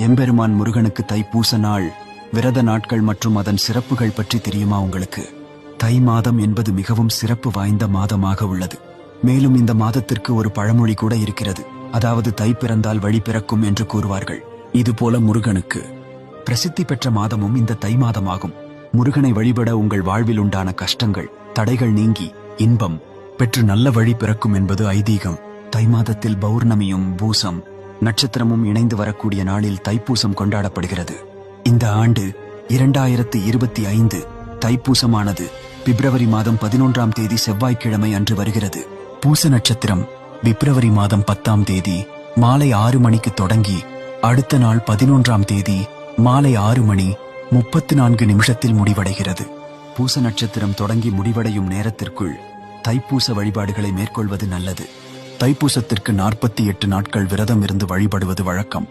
எம்பெருமான் முருகனுக்கு தைப்பூச நாள், விரத நாட்கள் மற்றும் அதன் சிறப்புகள் பற்றி தெரியுமா உங்களுக்கு? தை மாதம் என்பது மிகவும் சிறப்பு வாய்ந்த மாதமாக உள்ளது. மேலும் இந்த மாதத்திற்கு ஒரு பழமொழி கூட இருக்கிறது. அதாவது தை பிறந்தால் வழி பிறக்கும் என்று கூறுவார்கள். இதுபோல முருகனுக்கு பிரசித்தி பெற்ற மாதமும் இந்த தை மாதமாகும். முருகனை வழிபட உங்கள் வாழ்வில் உண்டான கஷ்டங்கள், தடைகள் நீங்கி இன்பம் பெற்று நல்ல வழி பிறக்கும் என்பது ஐதீகம். தை மாதத்தில் பௌர்ணமியும் பூசம் நட்சத்திரமும் இணைந்து வரக்கூடிய நாளில் தைப்பூசம் கொண்டாடப்படுகிறது. இந்த ஆண்டு 2025 தைப்பூசமானது பிப்ரவரி மாதம் 11ஆம் தேதி செவ்வாய்க்கிழமை அன்று வருகிறது. பூச நட்சத்திரம் பிப்ரவரி மாதம் 10ஆம் தேதி மாலை 6 மணிக்கு தொடங்கி அடுத்த நாள் 11ஆம் தேதி மாலை 6 மணி 34 நிமிஷத்தில் முடிவடைகிறது. பூச நட்சத்திரம் தொடங்கி முடிவடையும் நேரத்திற்குள் தைப்பூச வழிபாடுகளை மேற்கொள்வது நல்லது. தைப்பூசத்திற்கு 48 நாட்கள் விரதம் இருந்து வழிபடுவது வழக்கம்.